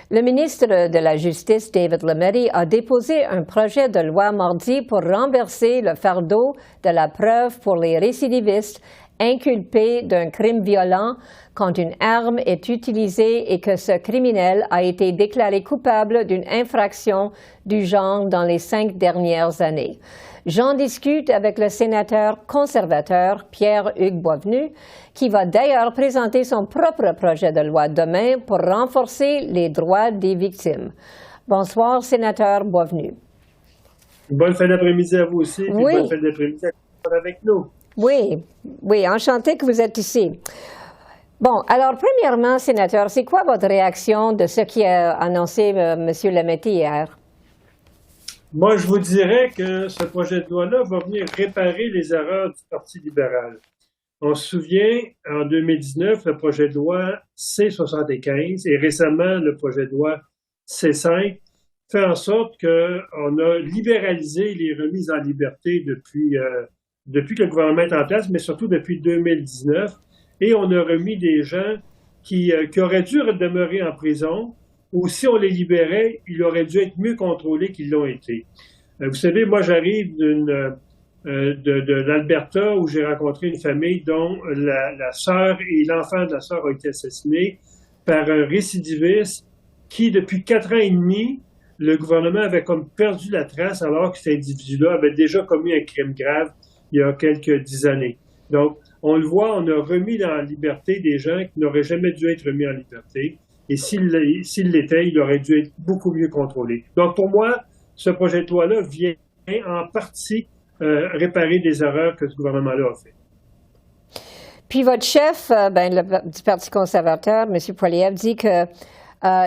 Le ministre de la Justice, David Lametti, a déposé un projet de loi mardi pour renverser le fardeau de la preuve pour les récidivistes inculpés d'un crime violent quand une arme est utilisée et que ce criminel a été déclaré coupable d'une infraction du genre dans les 5 dernières années. J'en discute avec le sénateur conservateur Pierre-Hugues Boisvenu, qui va d'ailleurs présenter son propre projet de loi demain pour renforcer les droits des victimes. Bonsoir, sénateur Boisvenu. Bonne fin d'après-midi à vous aussi, et oui. Bonne fin d'après-midi avec nous. Oui, enchanté que vous êtes ici. Bon, alors premièrement, sénateur, c'est quoi votre réaction de ce qui a annoncé M. Lametti hier? Moi, je vous dirais que ce projet de loi-là va venir réparer les erreurs du Parti libéral. On se souvient, en 2019, le projet de loi C-75 et récemment le projet de loi C-5 fait en sorte qu'on a libéralisé les remises en liberté depuis que le gouvernement est en place, mais surtout depuis 2019. Et on a remis des gens qui auraient dû demeurer en prison, ou si on les libérait, ils auraient dû être mieux contrôlés qu'ils l'ont été. Vous savez, moi, j'arrive de l'Alberta où j'ai rencontré une famille dont la sœur et l'enfant de la sœur ont été assassinés par un récidiviste qui, depuis 4 ans et demi, le gouvernement avait comme perdu la trace alors que cet individu-là avait déjà commis un crime grave il y a quelques 10 années. Donc, on le voit, on a remis en liberté des gens qui n'auraient jamais dû être remis en liberté. Et s'il l'était, il aurait dû être beaucoup mieux contrôlé. Donc, pour moi, ce projet de loi-là vient en partie réparer des erreurs que ce gouvernement-là a fait. Puis votre chef du Parti conservateur, M. Poilievre, dit que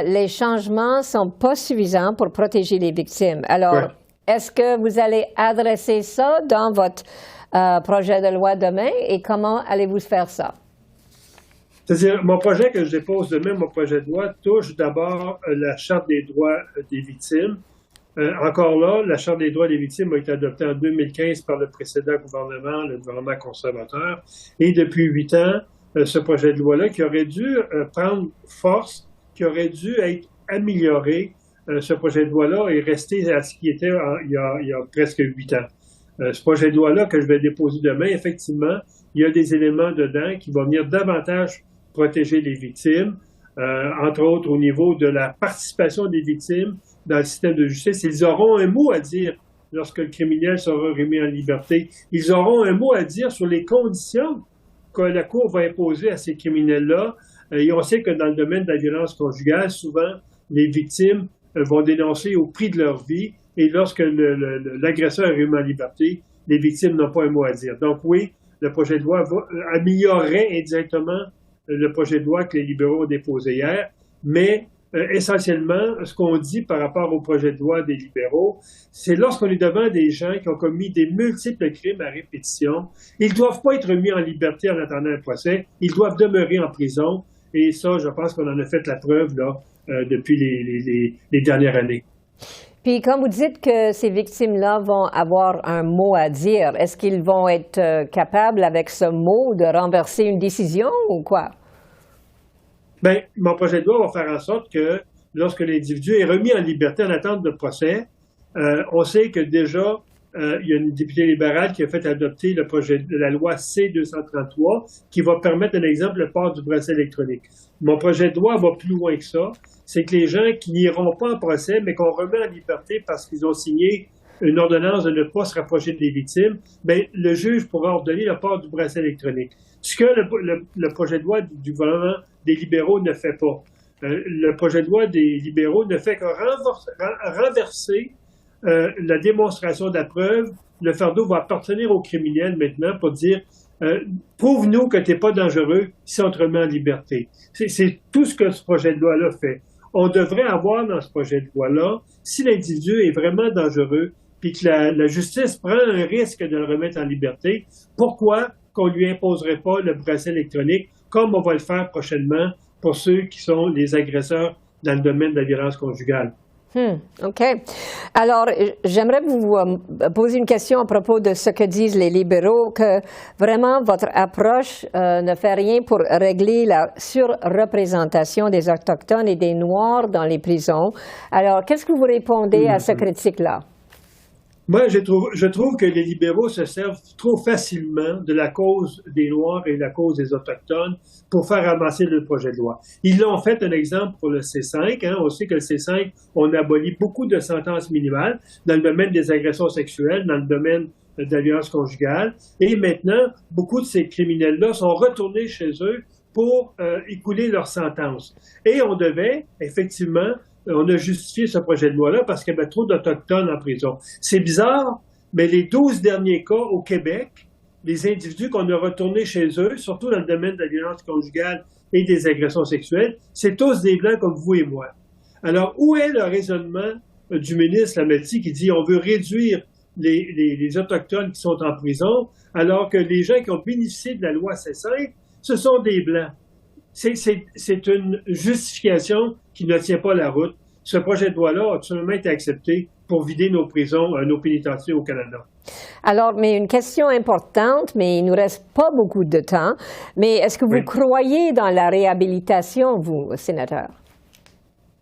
les changements ne sont pas suffisants pour protéger les victimes. Alors, Est-ce que vous allez adresser ça dans votre projet de loi demain et comment allez-vous faire ça? C'est-à-dire, mon projet que je dépose demain, mon projet de loi, touche d'abord la Charte des droits des victimes. Encore là, la Charte des droits des victimes a été adoptée en 2015 par le précédent gouvernement, le gouvernement conservateur. Et depuis 8 ans, ce projet de loi-là, qui aurait dû prendre force, qui aurait dû être amélioré, ce projet de loi-là est resté à ce qui était il y a presque 8 ans. Ce projet de loi-là que je vais déposer demain, effectivement, il y a des éléments dedans qui vont venir davantage protéger les victimes, entre autres au niveau de la participation des victimes dans le système de justice. Ils auront un mot à dire lorsque le criminel sera remis en liberté. Ils auront un mot à dire sur les conditions que la Cour va imposer à ces criminels-là. Et on sait que dans le domaine de la violence conjugale, souvent, les victimes vont dénoncer au prix de leur vie. Et lorsque l'agresseur est remis en liberté, les victimes n'ont pas un mot à dire. Donc oui, le projet de loi améliorerait indirectement le projet de loi que les libéraux ont déposé hier, mais essentiellement, ce qu'on dit par rapport au projet de loi des libéraux, c'est lorsqu'on est devant des gens qui ont commis des multiples crimes à répétition, ils ne doivent pas être mis en liberté en attendant un procès, ils doivent demeurer en prison, et ça, je pense qu'on en a fait la preuve là, depuis les dernières années. Puis quand vous dites que ces victimes-là vont avoir un mot à dire, est-ce qu'ils vont être capables avec ce mot de renverser une décision ou quoi? Bien, mon projet de loi va faire en sorte que lorsque l'individu est remis en liberté en attente de procès, on sait que déjà, il y a une députée libérale qui a fait adopter le projet de la loi C-233 qui va permettre, un exemple, le port du bracelet électronique. Mon projet de loi va plus loin que ça. C'est que les gens qui n'iront pas en procès, mais qu'on remet en liberté parce qu'ils ont signé une ordonnance de ne pas se rapprocher des victimes, bien, le juge pourra ordonner le port du bracelet électronique. Ce que le projet de loi du gouvernement des libéraux ne fait pas. Le projet de loi des libéraux ne fait que renverser la démonstration de la preuve. Le fardeau va appartenir aux criminels maintenant pour dire prouve-nous que tu n'es pas dangereux si on te remet en liberté. C'est tout ce que ce projet de loi-là fait. On devrait avoir dans ce projet de loi-là, si l'individu est vraiment dangereux puis que la justice prend un risque de le remettre en liberté, pourquoi qu'on ne lui imposerait pas le bracelet électronique comme on va le faire prochainement pour ceux qui sont les agresseurs dans le domaine de la violence conjugale? OK. Alors, j'aimerais vous poser une question à propos de ce que disent les libéraux, que vraiment votre approche ne fait rien pour régler la surreprésentation des Autochtones et des Noirs dans les prisons. Alors, qu'est-ce que vous répondez à cette critique-là? Moi, je trouve que les libéraux se servent trop facilement de la cause des Noirs et de la cause des Autochtones pour faire avancer le projet de loi. Ils l'ont fait un exemple pour le C5. On sait que le C5, on abolit beaucoup de sentences minimales dans le domaine des agressions sexuelles, dans le domaine de la violence conjugale. Et maintenant, beaucoup de ces criminels-là sont retournés chez eux pour écouler leur sentence. Et on devait, effectivement, on a justifié ce projet de loi-là parce qu'il y avait trop d'Autochtones en prison. C'est bizarre, mais les 12 derniers cas au Québec, les individus qu'on a retournés chez eux, surtout dans le domaine de la violence conjugale et des agressions sexuelles, c'est tous des Blancs comme vous et moi. Alors, où est le raisonnement du ministre Lametti qui dit on veut réduire les Autochtones qui sont en prison, alors que les gens qui ont bénéficié de la loi C5, ce sont des Blancs? C'est une justification qui ne tient pas la route. Ce projet de loi-là a absolument été accepté pour vider nos prisons, nos pénitenciers au Canada. Alors, mais une question importante, mais il ne nous reste pas beaucoup de temps. Mais est-ce que vous croyez dans la réhabilitation, vous, sénateur?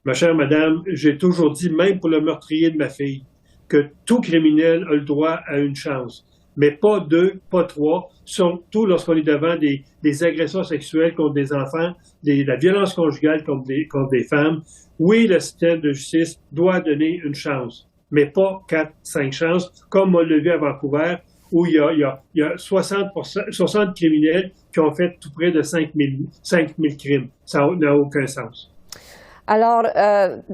Ma chère madame, j'ai toujours dit, même pour le meurtrier de ma fille, que tout criminel a le droit à une chance. Mais pas deux, pas trois, surtout lorsqu'on est devant des agressions sexuelles contre des enfants, la violence conjugale contre des femmes. Oui, le système de justice doit donner une chance, mais pas 4, 5 chances, comme on l'a vu à Vancouver, où il y a 60 criminels qui ont fait tout près de 5 000 crimes. Ça n'a aucun sens. Alors,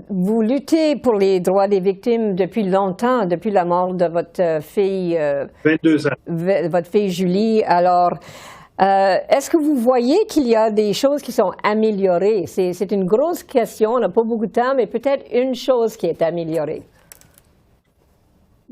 vous luttez pour les droits des victimes depuis longtemps, depuis la mort de votre fille. 22 ans. Votre fille Julie. Alors, est-ce que vous voyez qu'il y a des choses qui sont améliorées? C'est une grosse question, on n'a pas beaucoup de temps, mais peut-être une chose qui est améliorée.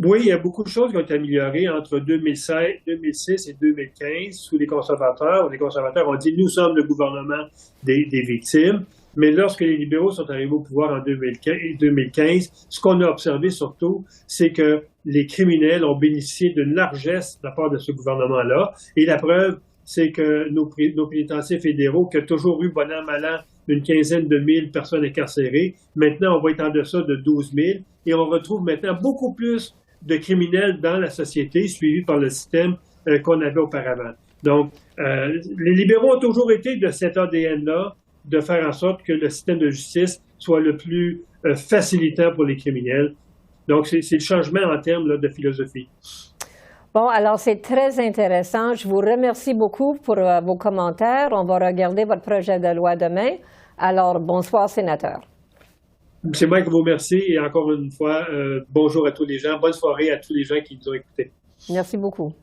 Oui, il y a beaucoup de choses qui ont été améliorées entre 2006 et 2015 sous les conservateurs. Les conservateurs ont dit « nous sommes le gouvernement des victimes ». Mais lorsque les libéraux sont arrivés au pouvoir en 2015, ce qu'on a observé surtout, c'est que les criminels ont bénéficié d'une largesse de la part de ce gouvernement-là. Et la preuve, c'est que nos pénitenciers fédéraux, qui ont toujours eu, bon an, mal an, une quinzaine de mille personnes incarcérées, maintenant, on va être en deçà de 12 000. Et on retrouve maintenant beaucoup plus de criminels dans la société, suivis par le système qu'on avait auparavant. Donc, les libéraux ont toujours été de cet ADN-là, de faire en sorte que le système de justice soit le plus facilitant pour les criminels. Donc, c'est le changement en termes là, de philosophie. Bon, alors c'est très intéressant. Je vous remercie beaucoup pour vos commentaires. On va regarder votre projet de loi demain. Alors, bonsoir, sénateur. C'est moi qui vous remercie et encore une fois, bonjour à tous les gens. Bonne soirée à tous les gens qui nous ont écoutés. Merci beaucoup.